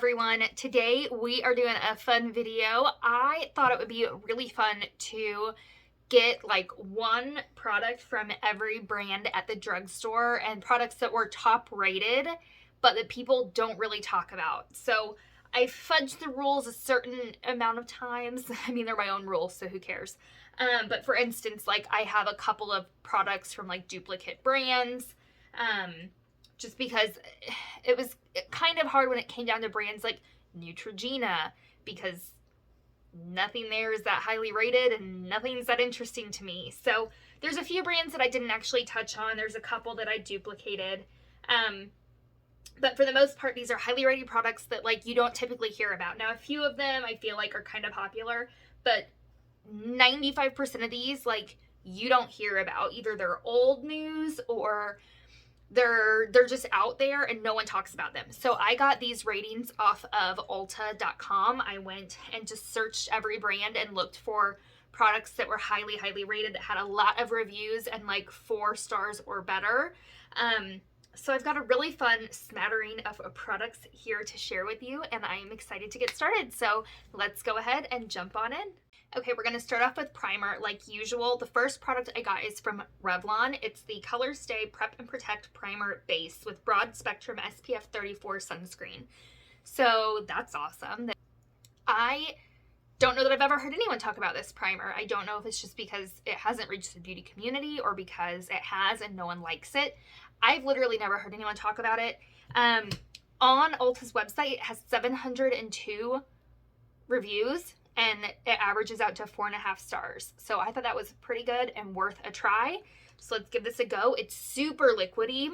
everyone. Today we are doing a fun video. I thought it would be really fun to get like one product from every brand at the drugstore and products that were top rated but that people don't really talk about. So I fudged the rules a certain amount of times. I mean, they're my own rules, so who cares? But for instance, like I have a couple of products from like duplicate brands. Just because it was kind of hard when it came down to brands like Neutrogena, because nothing there is that highly rated and nothing's that interesting to me. So there's a few brands that I didn't actually touch on. There's a couple that I duplicated. But for the most part, these are highly rated products that like you don't typically hear about. Now, a few of them I feel like are kind of popular, but 95% of these like you don't hear about. Either they're old news or they're just out there and no one talks about them. So I got these ratings off of Ulta.com. I went and just searched every brand and looked for products that were highly rated, that had a lot of reviews and like 4 stars or better. So I've got a really fun smattering of products here to share with you, and I am excited to get started. So let's go ahead and jump on in. Okay, we're going to start off with primer like usual. The first product I got is from Revlon. It's the Color Stay Prep and Protect Primer Base with broad spectrum SPF 34 sunscreen. So that's awesome. I don't know that I've ever heard anyone talk about this primer. I don't know if it's just because it hasn't reached the beauty community or because it has and no one likes it. I've literally never heard anyone talk about it. On Ulta's website, it has 702 reviews and it averages out to 4.5 stars. So I thought that was pretty good and worth a try. So let's give this a go. It's super liquidy,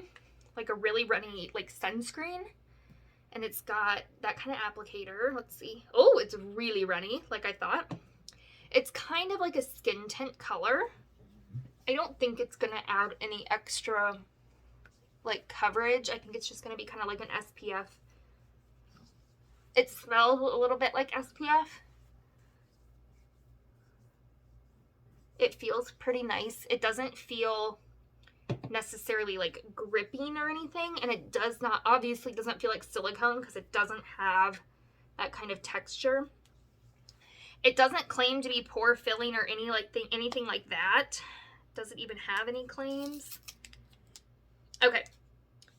like a really runny like sunscreen. And it's got that kind of applicator. Let's see. Oh, it's really runny, like I thought. It's kind of like a skin tint color. I don't think it's gonna add any extra like coverage. I think it's just gonna be kind of like an SPF. It smells a little bit like SPF. It feels pretty nice. It doesn't feel necessarily like gripping or anything, and it does not, obviously doesn't feel like silicone because it doesn't have that kind of texture. It doesn't claim to be pore filling or anything like that. Doesn't even have any claims. Okay,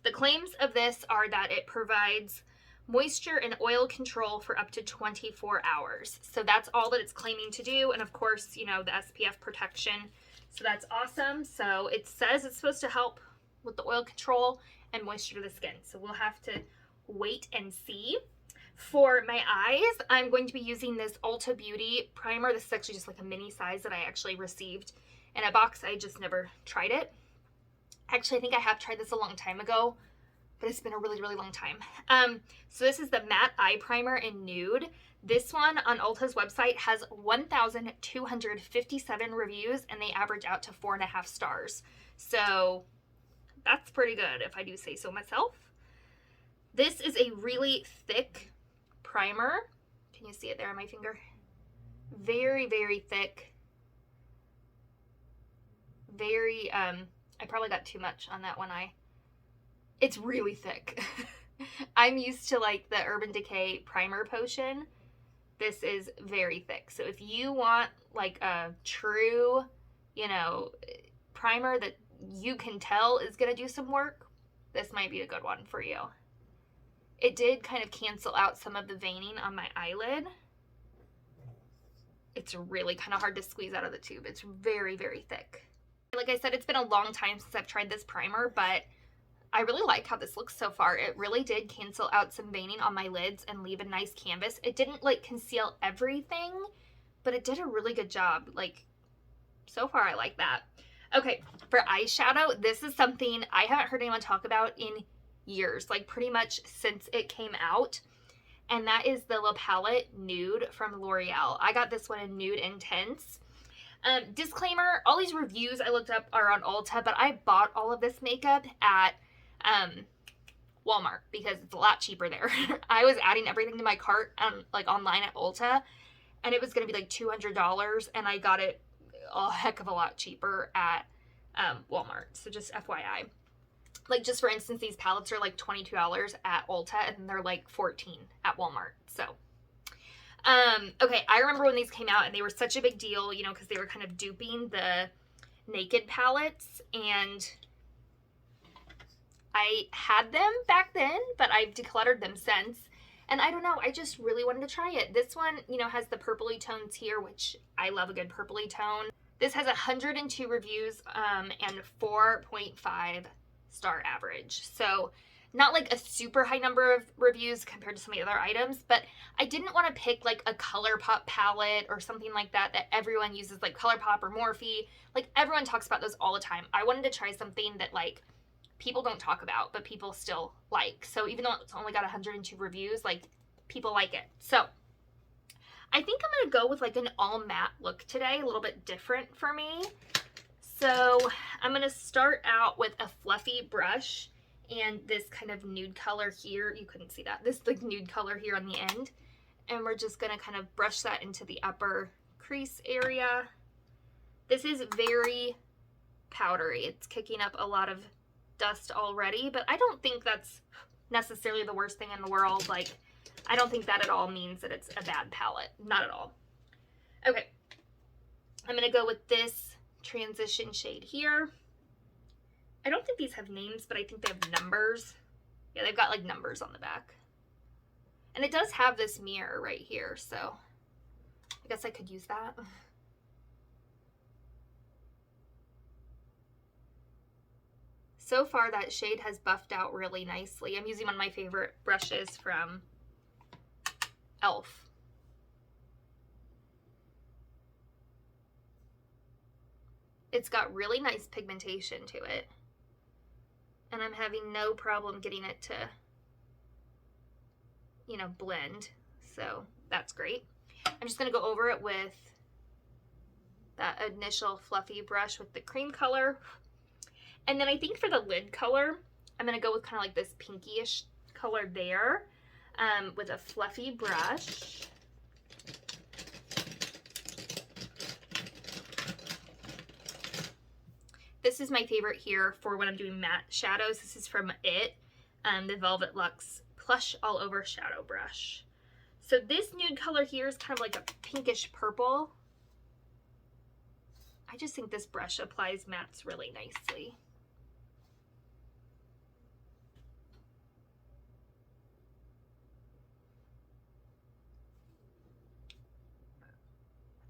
the claims of this are that it provides moisture and oil control for up to 24 hours. So that's all that it's claiming to do. And of course, you know, the SPF protection. So that's awesome. So it says it's supposed to help with the oil control and moisture to the skin. So we'll have to wait and see. For my eyes, I'm going to be using this Ulta Beauty primer. This is actually just like a mini size that I actually received in a box. I just never tried it. Actually, I think I have tried this a long time ago, but it's been a really long time. So this is the Matte Eye Primer in Nude. This one on Ulta's website has 1,257 reviews and they average out to 4.5 stars. So that's pretty good if I do say so myself. This is a really thick primer. Can you see it there on my finger? Very thick. Very, I probably got too much on that one eye. It's really thick. I'm used to like the Urban Decay Primer Potion. This is very thick. So if you want like a true, you know, primer that you can tell is going to do some work, this might be a good one for you. It did kind of cancel out some of the veining on my eyelid. It's really kind of hard to squeeze out of the tube. It's very thick. Like I said, it's been a long time since I've tried this primer, but I really like how this looks so far. It really did cancel out some veining on my lids and leave a nice canvas. It didn't like conceal everything, but it did a really good job. Like, so far I like that. Okay, for eyeshadow, this is something I haven't heard anyone talk about in years, like pretty much since it came out. And that is the La Palette Nude from L'Oreal. I got this one in Nude Intense. Disclaimer, all these reviews I looked up are on Ulta, but I bought all of this makeup at Walmart because it's a lot cheaper there. I was adding everything to my cart like online at Ulta, and it was going to be like $200, and I got it a heck of a lot cheaper at Walmart. So just FYI. Like, just for instance, these palettes are like $22 at Ulta, and they're like $14 at Walmart. So, okay, I remember when these came out, and they were such a big deal, you know, because they were kind of duping the Naked palettes, and I had them back then, but I've decluttered them since. And I don't know, I just really wanted to try it. This one, you know, has the purpley tones here, which I love a good purpley tone. This has 102 reviews and 4.5 star average. So not like a super high number of reviews compared to some of the other items, but I didn't want to pick like a ColourPop palette or something like that that everyone uses, like ColourPop or Morphe. Like, everyone talks about those all the time. I wanted to try something that like people don't talk about, but people still like. So even though it's only got 102 reviews, like, people like it. So I think I'm gonna go with like an all matte look today, a little bit different for me. So I'm gonna start out with a fluffy brush and this kind of nude color here. You couldn't see that. This like nude color here on the end. And we're just gonna kind of brush that into the upper crease area. This is very powdery. It's kicking up a lot of dust already, but I don't think that's necessarily the worst thing in the world. Like, I don't think that at all means that it's a bad palette. Not at all. Okay. I'm gonna go with this transition shade here. I don't think these have names, but I think they have numbers. Yeah, they've got like numbers on the back. And it does have this mirror right here, so I guess I could use that. So far, that shade has buffed out really nicely. I'm using one of my favorite brushes from e.l.f. It's got really nice pigmentation to it, and I'm having no problem getting it to, you know, blend. So that's great. I'm just gonna go over it with that initial fluffy brush with the cream color. And then I think for the lid color, I'm gonna go with kind of like this pinkyish color there, with a fluffy brush. This is my favorite here for when I'm doing matte shadows. This is from It, the Velvet Luxe Plush All Over Shadow Brush. So this nude color here is kind of like a pinkish purple. I just think this brush applies mattes really nicely.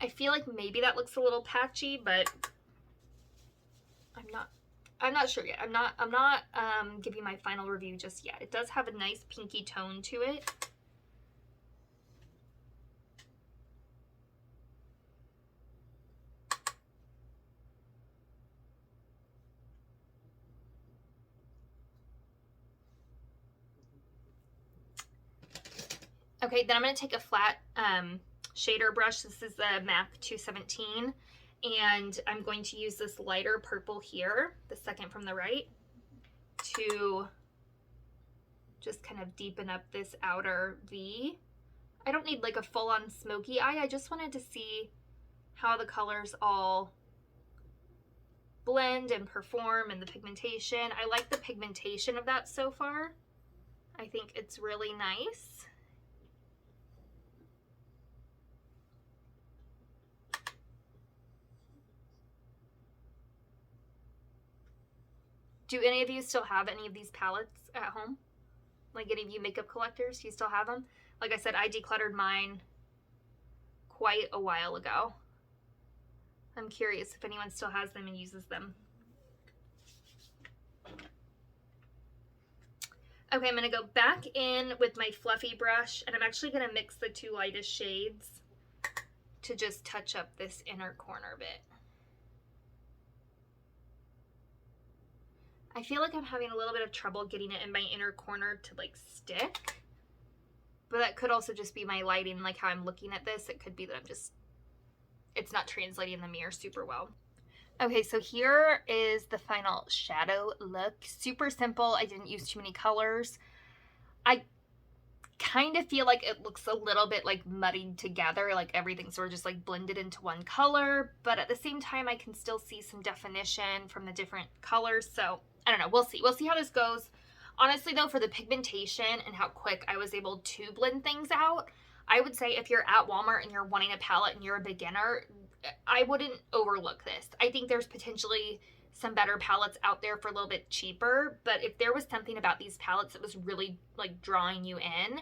I feel like maybe that looks a little patchy, but I'm not sure yet. I'm not giving my final review just yet. It does have a nice pinky tone to it. Okay, then I'm going to take a flat shader brush. This is the MAC 217, and I'm going to use this lighter purple here, the second from the right, to just kind of deepen up this outer V. I don't need like a full-on smoky eye. I just wanted to see how the colors all blend and perform and the pigmentation. I like the pigmentation of that so far. I think it's really nice. Do any of you still have any of these palettes at home? Like, any of you makeup collectors, do you still have them? Like I said, I decluttered mine quite a while ago. I'm curious if anyone still has them and uses them. Okay, I'm gonna go back in with my fluffy brush, and I'm actually gonna mix the two lightest shades to just touch up this inner corner bit. I feel like I'm having a little bit of trouble getting it in my inner corner to like stick, but that could also just be my lighting, like how I'm looking at this. It could be that it's not translating in the mirror super well. Okay, so here is the final shadow look. Super simple. I didn't use too many colors. I kind of feel like it looks a little bit like muddied together, like everything sort of just like blended into one color, but at the same time I can still see some definition from the different colors, so I don't know. We'll see. We'll see how this goes. Honestly, though, for the pigmentation and how quick I was able to blend things out, I would say if you're at Walmart and you're wanting a palette and you're a beginner, I wouldn't overlook this. I think there's potentially some better palettes out there for a little bit cheaper, but if there was something about these palettes that was really like drawing you in,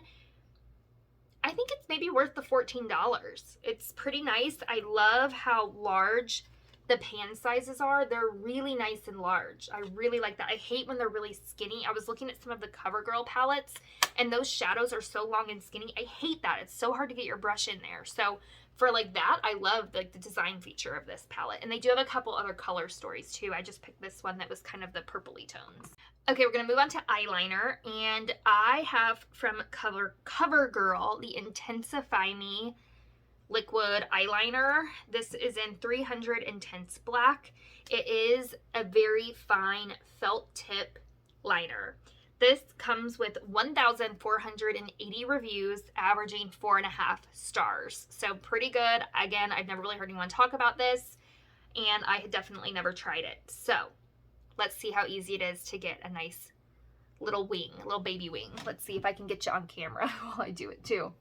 I think it's maybe worth the $14. It's pretty nice. I love how large the pan sizes are. They're really nice and large. I really like that. I hate when they're really skinny. I was looking at some of the CoverGirl palettes and those shadows are so long and skinny. I hate that. It's so hard to get your brush in there. So for like that, I love like the design feature of this palette. And they do have a couple other color stories too. I just picked this one that was kind of the purpley tones. Okay, we're gonna move on to eyeliner, and I have from CoverGirl the Intensify Me liquid eyeliner. This is in 300 Intense Black. It is a very fine felt tip liner. This comes with 1,480 reviews, averaging 4.5 stars. So pretty good. Again, I've never really heard anyone talk about this, and I had definitely never tried it. So let's see how easy it is to get a nice little wing, a little baby wing. Let's see if I can get you on camera while I do it too.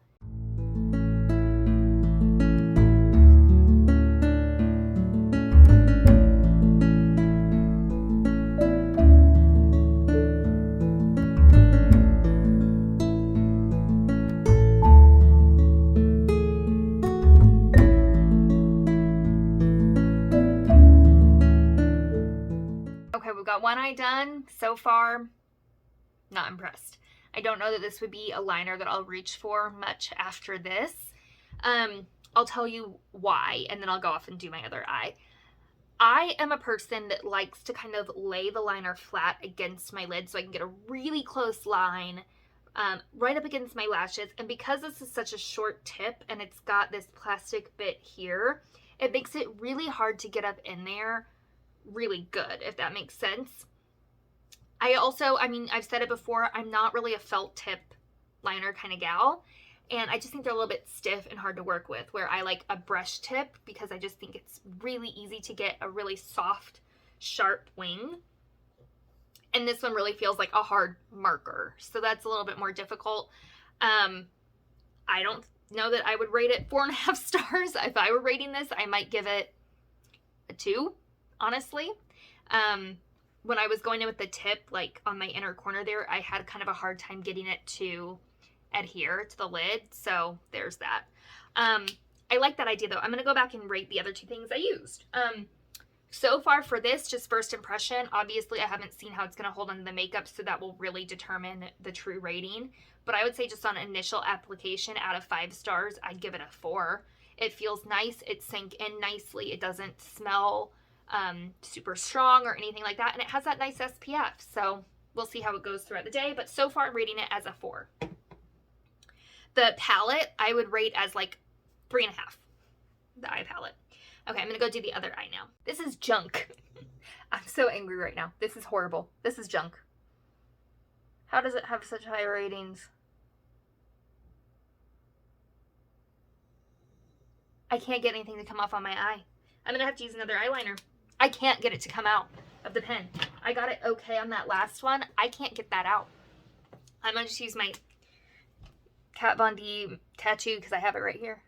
Okay, we've got one eye done. So far, not impressed. I don't know that this would be a liner that I'll reach for much after this. I'll tell you why, and then I'll go off and do my other eye. I am a person that likes to kind of lay the liner flat against my lid so I can get a really close line right up against my lashes. And because this is such a short tip and it's got this plastic bit here, it makes it really hard to get up in there really good, if that makes sense. I mean, I've said it before, I'm not really a felt tip liner kind of gal, and I just think they're a little bit stiff and hard to work with, where I like a brush tip because I just think it's really easy to get a really soft, sharp wing. And this one really feels like a hard marker, so that's a little bit more difficult. I don't know that I would rate it 4.5 stars. If I were rating this, I might give it a 2. Honestly, when I was going in with the tip, like on my inner corner there, I had kind of a hard time getting it to adhere to the lid. So there's that. I like that idea though. I'm going to go back and rate the other 2 things I used. So far for this, just first impression, obviously I haven't seen how it's going to hold on the makeup, so that will really determine the true rating. But I would say just on initial application, out of 5 stars, I'd give it a 4. It feels nice. It sank in nicely. It doesn't smell super strong or anything like that, and it has that nice SPF, so we'll see how it goes throughout the day, but so far I'm rating it as a 4. The palette I would rate as like 3.5, the eye palette. Okay, I'm gonna go do the other eye now. This is junk. I'm so angry right now. This is horrible. This is junk. How does it have such high ratings? I can't get anything to come off on my eye. I'm gonna have to use another eyeliner. I can't get it to come out of the pen. I got it okay on that last one. I can't get that out. I'm gonna just use my Kat Von D tattoo because I have it right here.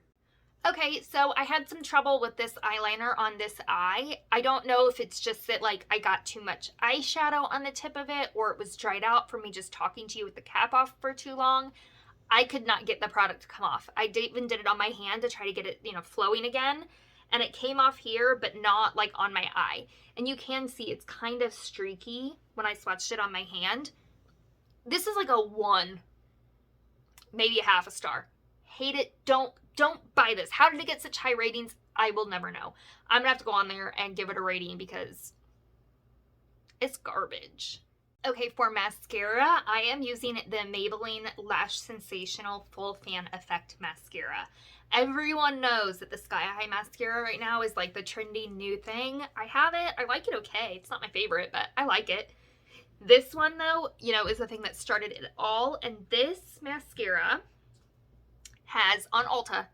Okay, so I had some trouble with this eyeliner on this eye. I don't know if it's just that like I got too much eyeshadow on the tip of it, or it was dried out from me just talking to you with the cap off for too long. I could not get the product to come off. I even did it on my hand to try to get it, flowing again. And it came off here, but not like on my eye. And you can see it's kind of streaky when I swatched it on my hand. This is like a 1, maybe a half a star. Hate it. Don't buy this. How did it get such high ratings? I will never know. I'm gonna have to go on there and give it a rating because it's garbage. Okay, for mascara, I am using the Maybelline Lash Sensational Full Fan Effect Mascara. Everyone knows that the Sky High mascara right now is like the trendy new thing. I have it. I like it okay. It's not my favorite, but I like it. This one, though, is the thing that started it all. And this mascara has, on Ulta,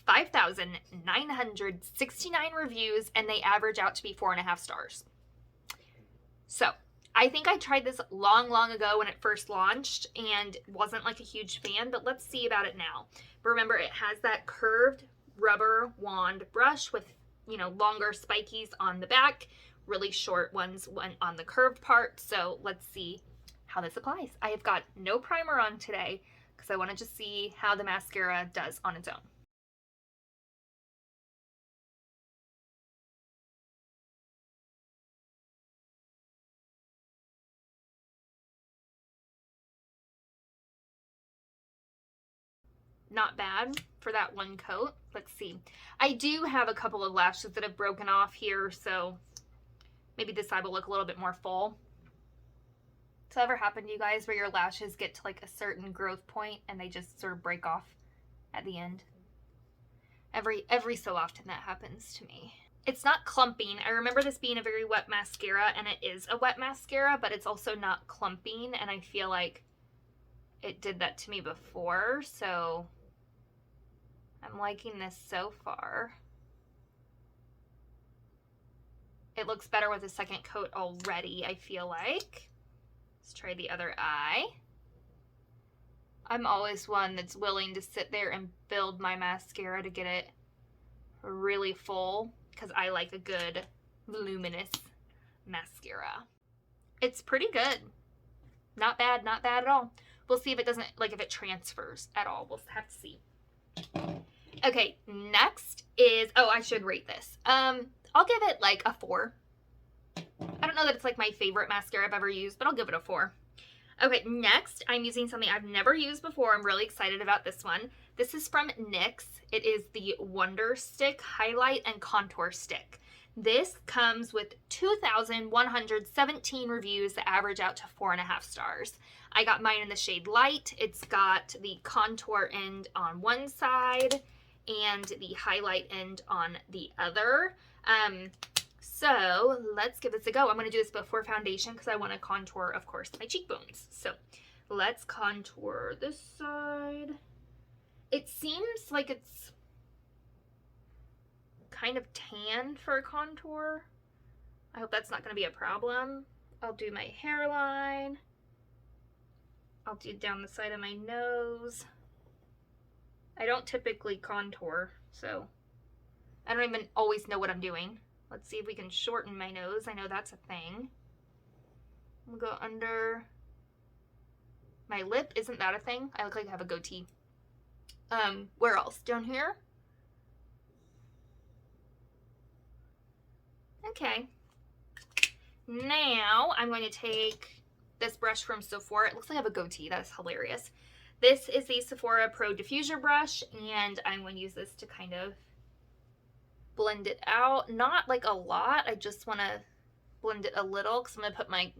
5,969 reviews, and they average out to be 4.5 stars. So, I think I tried this long ago when it first launched and wasn't like a huge fan, but let's see about it now. But remember, it has that curved rubber wand brush with, you know, longer spikies on the back, really short ones on the curved part. So let's see how this applies. I have got no primer on today because I want to just see how the mascara does on its own. Not bad for that one coat. Let's see. I do have a couple of lashes that have broken off here, so maybe this side will look a little bit more full. Does that ever happen to you guys where your lashes get to like a certain growth point and they just sort of break off at the end? Every so often that happens to me. It's not clumping. I remember this being a very wet mascara, and it is a wet mascara, but it's also not clumping, and I feel like it did that to me before, so I'm liking this so far. It looks better with a second coat already, I feel like. Let's try the other eye. I'm always one that's willing to sit there and build my mascara to get it really full because I like a good luminous mascara. It's pretty good. Not bad at all. We'll see if it doesn't, like if it transfers at all. We'll have to see. Okay, next is, oh, I should rate this. I'll give it like a 4. I don't know that it's like my favorite mascara I've ever used, but I'll give it a 4. Okay, next I'm using something I've never used before. I'm really excited about this one. This is from NYX. It is the Wonder Stick Highlight and Contour Stick. This comes with 2,117 reviews that average out to 4.5 stars. I got mine in the shade Light. It's got the contour end on one side and the highlight end on the other. So let's give this a go. I'm going to do this before foundation because I want to contour, of course, my cheekbones. So let's contour this side. It seems like it's kind of tan for a contour. I hope that's not going to be a problem. I'll do my hairline. I'll do down the side of my nose. I don't typically contour, so I don't even always know what I'm doing. Let's see if we can shorten my nose. I know that's a thing. We'll go under my lip. Isn't that a thing? I look like I have a goatee. Where else? Down here? Okay. Now I'm going to take this brush from Sephora. It looks like I have a goatee. That is hilarious. This is the Sephora Pro Diffuser brush, and I'm going to use this to kind of blend it out. Not like a lot. I just want to blend it a little because I'm going to put my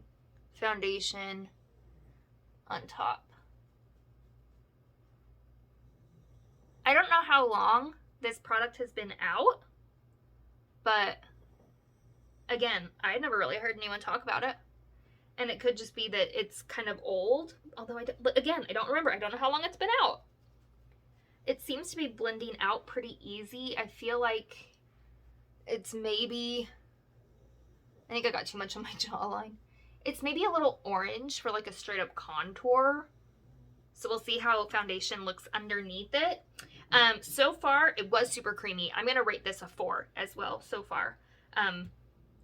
foundation on top. I don't know how long this product has been out, but again, I never really heard anyone talk about it. And it could just be that it's kind of old, although I don't remember. I don't know how long it's been out. It seems to be blending out pretty easy. I feel like it's maybe, I think I got too much on my jawline. It's maybe a little orange for like a straight up contour. So we'll see how foundation looks underneath it. So far, it was super creamy. I'm going to rate this a 4 as well so far.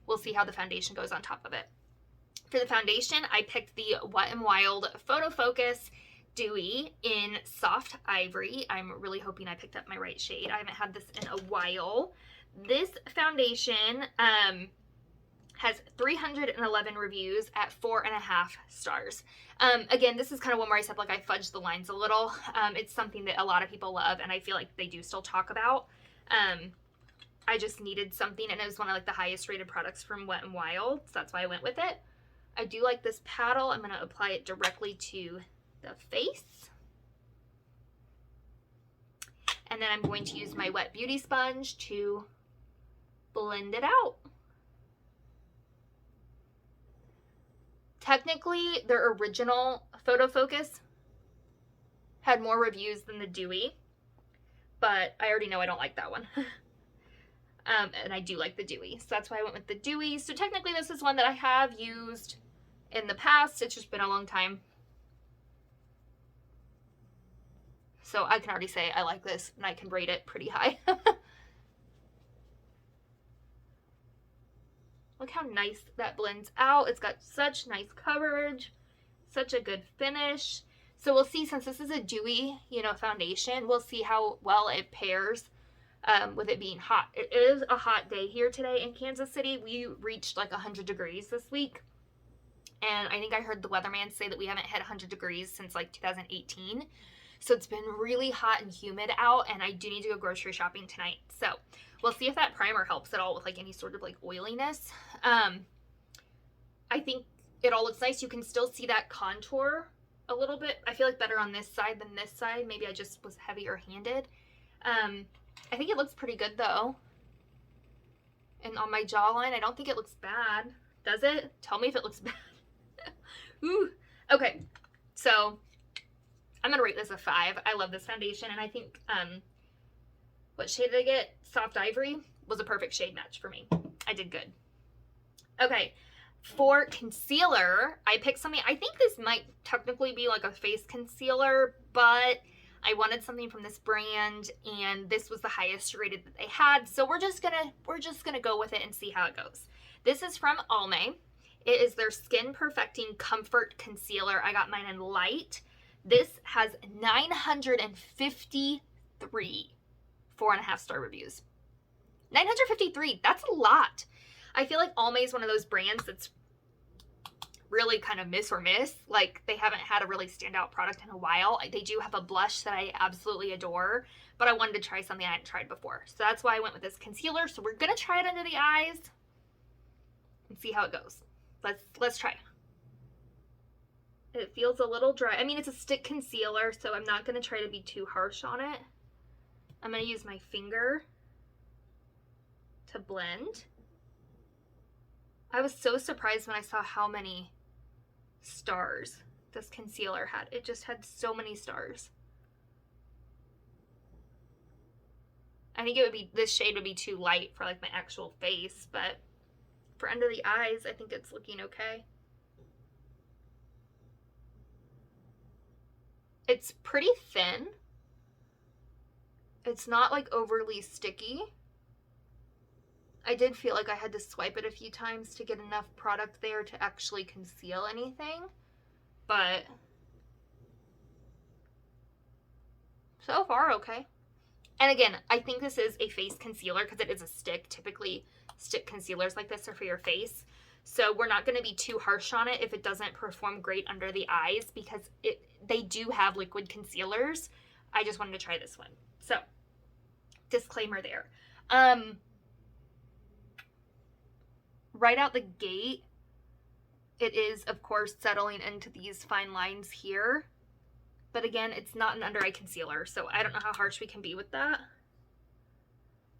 We'll see how the foundation goes on top of it. For the foundation, I picked the Wet n Wild Photo Focus Dewy in Soft Ivory. I'm really hoping I picked up my right shade. I haven't had this in a while. This foundation has 311 reviews at 4.5 stars. Again, this is kind of one where I said like I fudged the lines a little. It's something that a lot of people love, and I feel like they do still talk about. I just needed something, and it was one of like the highest rated products from Wet n Wild, so that's why I went with it. I do like this paddle. I'm going to apply it directly to the face. And then I'm going to use my wet beauty sponge to blend it out. Technically, their original Photo Focus had more reviews than the Dewy, but I already know I don't like that one. And I do like the Dewy, so that's why I went with the Dewy. So technically this is one that I have used in the past. It's just been a long time. So I can already say I like this, and I can rate it pretty high. Look how nice that blends out. It's got such nice coverage, such a good finish. So we'll see, since this is a dewy, foundation, we'll see how well it pairs with it being hot. It is a hot day here today in Kansas City. We reached like 100 degrees this week. And I think I heard the weatherman say that we haven't hit 100 degrees since like 2018. So it's been really hot and humid out, and I do need to go grocery shopping tonight. So we'll see if that primer helps at all with like any sort of like oiliness. I think it all looks nice. You can still see that contour a little bit. I feel like better on this side than this side. Maybe I just was heavier handed. I think it looks pretty good though. And on my jawline, I don't think it looks bad. Does it? Tell me if it looks bad. Ooh. Okay. So I'm going to rate this a 5. I love this foundation. And I think, what shade did I get? Soft Ivory was a perfect shade match for me. I did good. Okay. For concealer, I picked something. I think this might technically be like a face concealer, but I wanted something from this brand, and this was the highest rated that they had. So we're just gonna go with it and see how it goes. This is from Almay. It is their Skin Perfecting Comfort Concealer. I got mine in light. This has 953 4.5-star reviews. 953, that's a lot. I feel like Almay is one of those brands that's really kind of miss or miss. Like, they haven't had a really standout product in a while. They do have a blush that I absolutely adore, but I wanted to try something I hadn't tried before. So that's why I went with this concealer. So we're going to try it under the eyes and see how it goes. Let's try. It feels a little dry. I mean, it's a stick concealer, so I'm not going to try to be too harsh on it. I'm going to use my finger to blend. I was so surprised when I saw how many stars this concealer had. It just had so many stars. I think this shade would be too light for like my actual face, but for under the eyes, I think it's looking okay. It's pretty thin. It's not like overly sticky. I did feel like I had to swipe it a few times to get enough product there to actually conceal anything, but so far okay. And again, I think this is a face concealer because it is a stick. Typically, stick concealers like this are for your face. So we're not going to be too harsh on it if it doesn't perform great under the eyes, because they do have liquid concealers. I just wanted to try this one. So, disclaimer there. Right out the gate, it is, of course, settling into these fine lines here. But again, it's not an under-eye concealer, so I don't know how harsh we can be with that.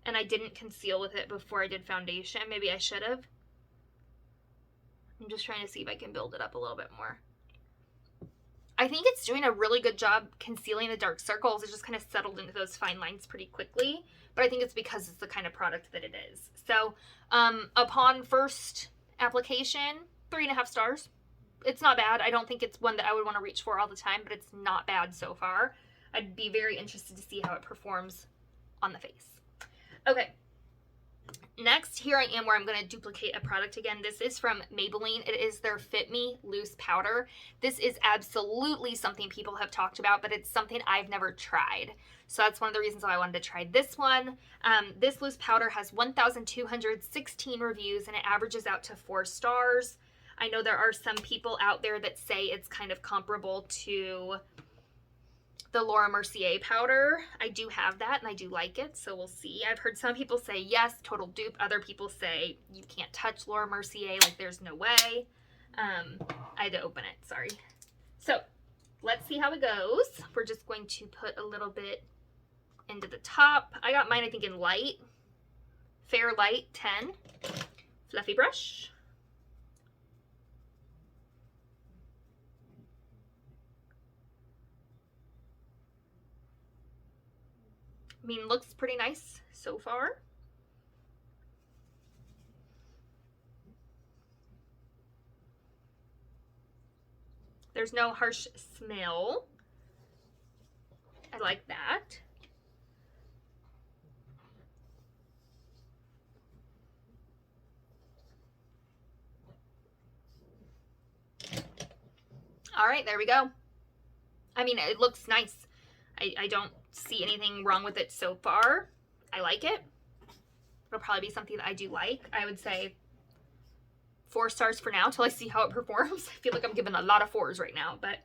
And I didn't conceal with it before I did foundation. Maybe I should have. I'm just trying to see if I can build it up a little bit more. I think it's doing a really good job concealing the dark circles. It just kind of settled into those fine lines pretty quickly. But I think it's because it's the kind of product that it is. So upon first application, 3.5 stars. It's not bad. I don't think it's one that I would want to reach for all the time, but it's not bad so far. I'd be very interested to see how it performs on the face. Okay. Next, here I am where I'm going to duplicate a product again. This is from Maybelline. It is their Fit Me Loose Powder. This is absolutely something people have talked about, but it's something I've never tried. So that's one of the reasons why I wanted to try this one. This loose powder has 1,216 reviews, and it averages out to 4 stars. I know there are some people out there that say it's kind of comparable to the Laura Mercier powder. I do have that, and I do like it, so we'll see. I've heard some people say, yes, total dupe. Other people say, you can't touch Laura Mercier, like there's no way. I had to open it, sorry. So, let's see how it goes. We're just going to put a little bit into the top. I got mine, I think, in light. Fair Light 10. Fluffy brush. I mean, looks pretty nice so far. There's no harsh smell. I like that. All right, there we go. I mean, it looks nice. I don't see anything wrong with it so far. I like it. It'll probably be something that I do like. I would say 4 stars for now till I see how it performs. I feel like I'm giving a lot of 4s right now, but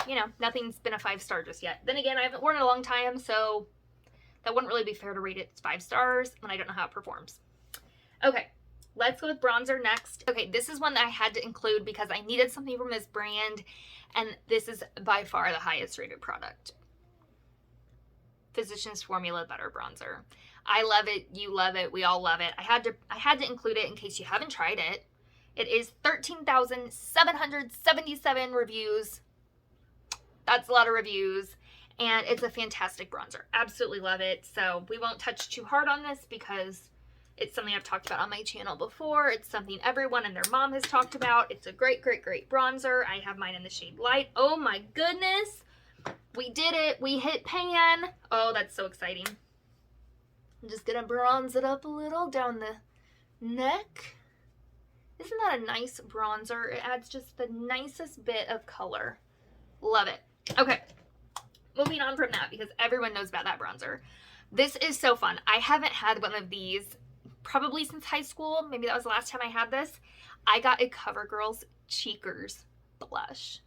you know, nothing's been a 5-star just yet. Then again, I haven't worn it in a long time, so that wouldn't really be fair to rate it 5 stars when I don't know how it performs. Okay, let's go with bronzer next. Okay, this is one that I had to include because I needed something from this brand, and this is by far the highest rated product. Physicians Formula Butter Bronzer. I love it, you love it, we all love it. I had to include it in case you haven't tried it. It is 13,777 reviews. That's a lot of reviews, and it's a fantastic bronzer. Absolutely love it. So we won't touch too hard on this because it's something I've talked about on my channel before. It's something everyone and their mom has talked about. It's a great, great, great bronzer. I have mine in the shade Light. Oh my goodness. We did it. We hit pan. Oh, that's so exciting. I'm just going to bronze it up a little down the neck. Isn't that a nice bronzer? It adds just the nicest bit of color. Love it. Okay, moving on from that because everyone knows about that bronzer. This is so fun. I haven't had one of these probably since high school. Maybe that was the last time I had this. I got a CoverGirl's Cheekers blush.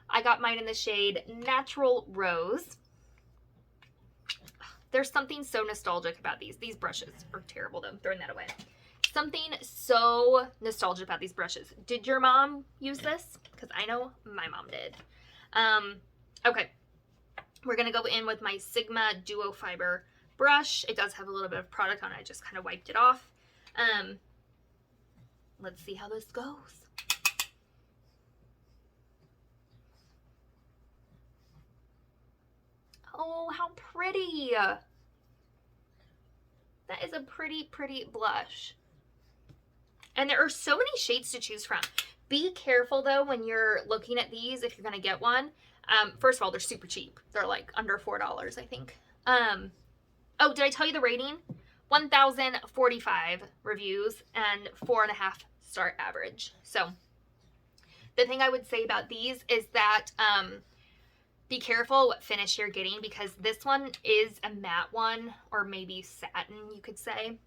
I got mine in the shade Natural Rose. There's something so nostalgic about these. These brushes are terrible though. I'm throwing that away. Something so nostalgic about these brushes. Did your mom use this? Because I know my mom did. Okay, we're going to go in with my Sigma Duo Fiber brush. It does have a little bit of product on it. I just kind of wiped it off. Let's see how this goes. Oh, how pretty. That is a pretty, pretty blush. And there are so many shades to choose from. Be careful though when you're looking at these if you're going to get one. First of all, they're super cheap. They're like under $4, I think. Oh, did I tell you the rating? 1,045 reviews and 4.5 star average. So the thing I would say about these is that be careful what finish you're getting because this one is a matte one, or maybe satin, you could say.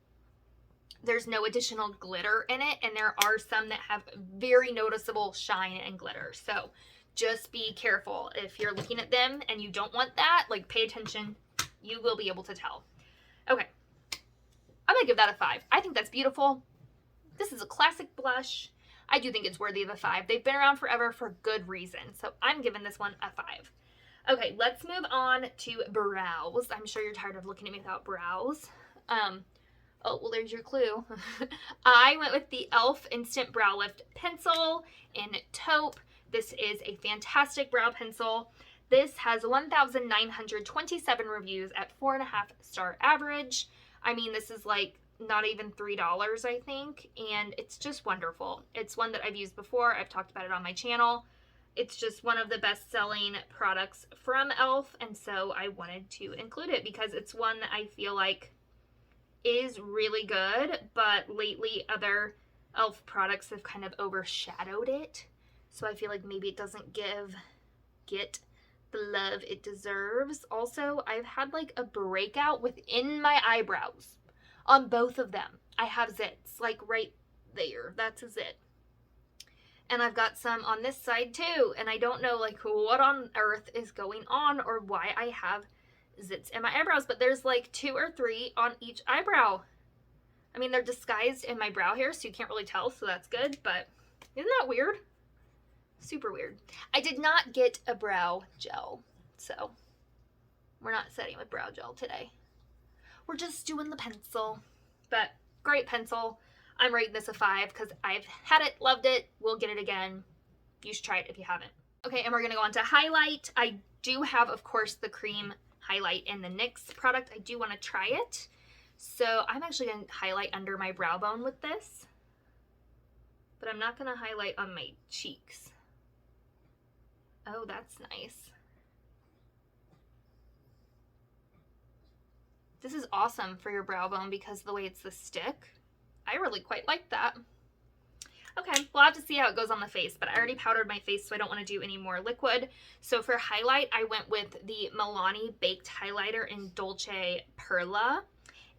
There's no additional glitter in it, and there are some that have very noticeable shine and glitter. So just be careful if you're looking at them and you don't want that. Like, pay attention. You will be able to tell. Okay, I'm gonna give that a 5. I think that's beautiful. This is a classic blush. I do think it's worthy of a 5. They've been around forever for good reason. So I'm giving this one a 5. Okay, let's move on to brows. I'm sure you're tired of looking at me without brows. Oh, well, there's your clue. I went with the e.l.f. Instant Brow Lift Pencil in taupe. This is a fantastic brow pencil. This has 1,927 reviews at 4.5 star average. I mean, this is like not even $3, I think, and it's just wonderful. It's one that I've used before. I've talked about it on my channel. It's just one of the best-selling products from e.l.f., and so I wanted to include it because it's one that I feel like is really good, but lately other e.l.f. products have kind of overshadowed it. So I feel like maybe it doesn't get the love it deserves. Also, I've had like a breakout within my eyebrows on both of them. I have zits like right there. That's a zit. And I've got some on this side too. And I don't know like what on earth is going on or why I have zits in my eyebrows, but there's like 2 or 3 on each eyebrow. I mean, they're disguised in my brow hair, so you can't really tell, so that's good, but isn't that weird? Super weird. I did not get a brow gel, so we're not setting with brow gel today. We're just doing the pencil, but great pencil. I'm rating this a 5 because I've had it, loved it, we'll get it again. You should try it if you haven't. Okay, and we're gonna go on to highlight. I do have, of course, the cream highlight in the NYX product. I do want to try it. So I'm actually going to highlight under my brow bone with this. But I'm not going to highlight on my cheeks. Oh, that's nice. This is awesome for your brow bone because of the way it's the stick. I really quite like that. Okay, we'll have to see how it goes on the face, but I already powdered my face, so I don't want to do any more liquid. So for highlight, I went with the Milani Baked Highlighter in Dolce Perla.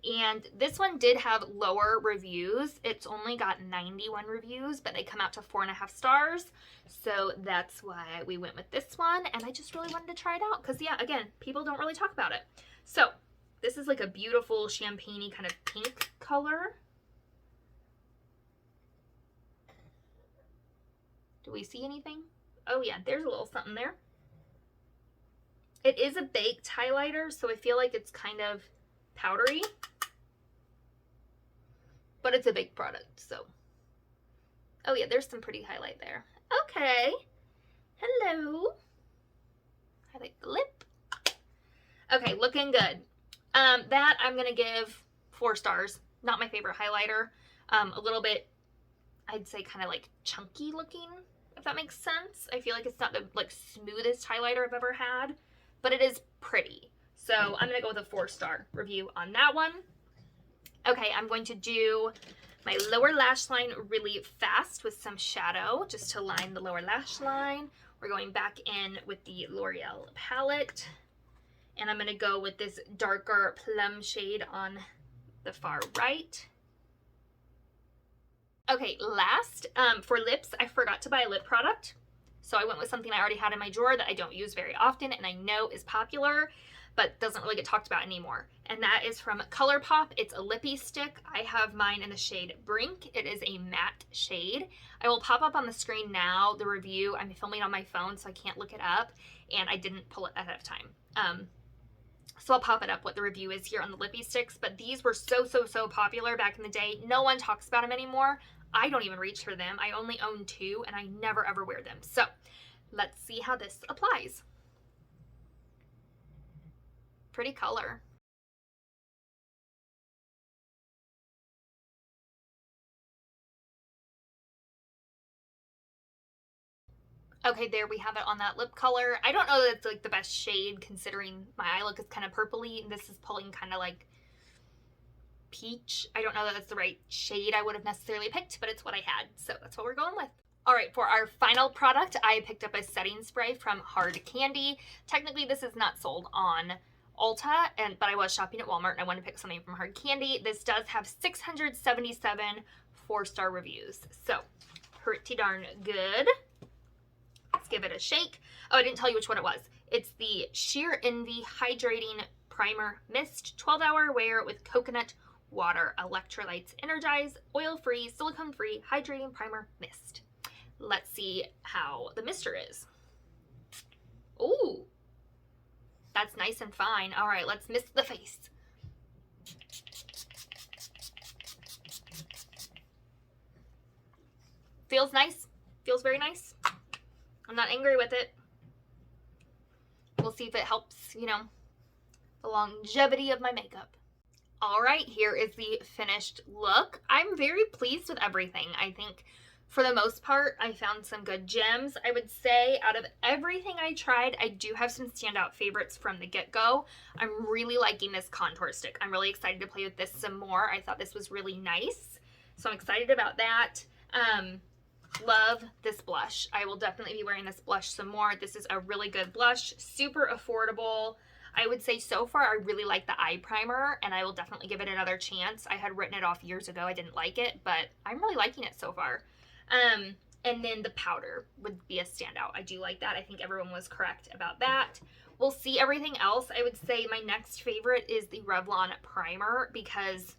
And this one did have lower reviews. It's only got 91 reviews, but they come out to 4.5 stars. So that's why we went with this one. And I just really wanted to try it out because, yeah, again, people don't really talk about it. So this is like a beautiful champagne-y kind of pink color. Do we see anything? Oh yeah, there's a little something there. It is a baked highlighter, so I feel like it's kind of powdery, but it's a baked product, so. Oh yeah, there's some pretty highlight there. Okay, hello. Highlight the lip. Okay, looking good. That I'm gonna give 4 stars. Not my favorite highlighter. A little bit, I'd say kind of like chunky looking, if that makes sense. I feel like it's not the like smoothest highlighter I've ever had, but it is pretty. So I'm gonna go with a 4-star review on that one. Okay, I'm going to do my lower lash line really fast with some shadow just to line the lower lash line. We're going back in with the L'Oreal palette, and I'm gonna go with this darker plum shade on the far right. Okay, last, for lips, I forgot to buy a lip product. So I went with something I already had in my drawer that I don't use very often and I know is popular, but doesn't really get talked about anymore. And that is from ColourPop. It's a lippy stick. I have mine in the shade Brink. It is a matte shade. I will pop up on the screen now the review. I'm filming on my phone, so I can't look it up, and I didn't pull it ahead of time. So I'll pop it up what the review is here on the lippy sticks, but these were so popular back in the day. No one talks about them anymore. I don't even reach for them. I only own 2 and I never ever wear them. So let's see how this applies. Pretty color. Okay, there we have it on that lip color. I don't know that it's like the best shade considering my eye look is kind of purpley and this is pulling kind of like peach. I don't know that that's the right shade I would have necessarily picked, but it's what I had, so that's what we're going with. All right, for our final product, I picked up a setting spray from Hard Candy. Technically, this is not sold on Ulta, but I was shopping at Walmart and I wanted to pick something from Hard Candy. This does have 677 4-star reviews, so pretty darn good. Let's give it a shake. Oh, I didn't tell you which one it was. It's the Sheer Envy Hydrating Primer Mist 12-hour wear with coconut water, electrolytes, energize, oil-free, silicone-free, hydrating primer mist. Let's see how the mister is. Ooh, that's nice and fine. All right, let's mist the face. Feels nice. Feels very nice. I'm not angry with it. We'll see if it helps, you know, the longevity of my makeup. All right, here is the finished look. I'm very pleased with everything. I think for the most part, I found some good gems. I would say out of everything I tried, I do have some standout favorites from the get-go. I'm really liking this contour stick. I'm really excited to play with this some more. I thought this was really nice, so I'm excited about that. Love this blush. I will definitely be wearing this blush some more. This is a really good blush, super affordable. I would say so far I really like the eye primer and I will definitely give it another chance. I had written it off years ago. I didn't like it, but I'm really liking it so far. And then the powder would be a standout. I do like that. I think everyone was correct about that. We'll see everything else. I would say my next favorite is the Revlon primer because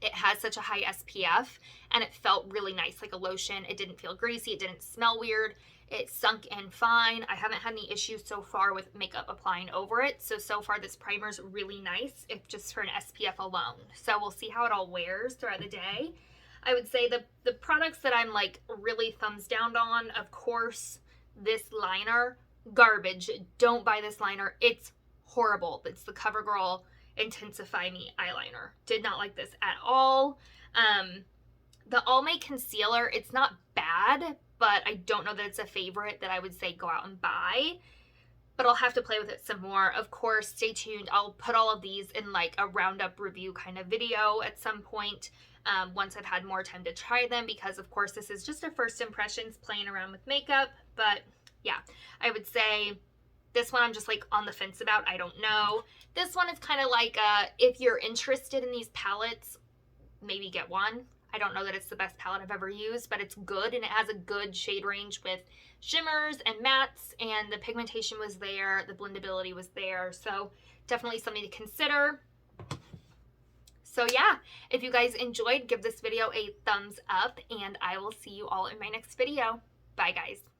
it has such a high SPF and it felt really nice, like a lotion. It didn't feel greasy. It didn't smell weird. It sunk in fine. I haven't had any issues so far with makeup applying over it. So far this primer's really nice, if just for an SPF alone. So we'll see how it all wears throughout the day. I would say the products that I'm like really thumbs down on, of course, this liner, garbage. Don't buy this liner. It's horrible. It's the CoverGirl Intensify Me eyeliner. Did not like this at all. The Almay concealer, it's not bad, but I don't know that it's a favorite that I would say go out and buy. But I'll have to play with it some more. Of course, stay tuned. I'll put all of these in like a roundup review kind of video at some point once I've had more time to try them, because of course this is just a first impressions playing around with makeup. But yeah, I would say this one I'm just like on the fence about. I don't know. This one is kind of like if you're interested in these palettes, maybe get one. I don't know that it's the best palette I've ever used, but it's good, and it has a good shade range with shimmers and mattes, and the pigmentation was there, the blendability was there, so definitely something to consider. So yeah, if you guys enjoyed, give this video a thumbs up, and I will see you all in my next video. Bye guys.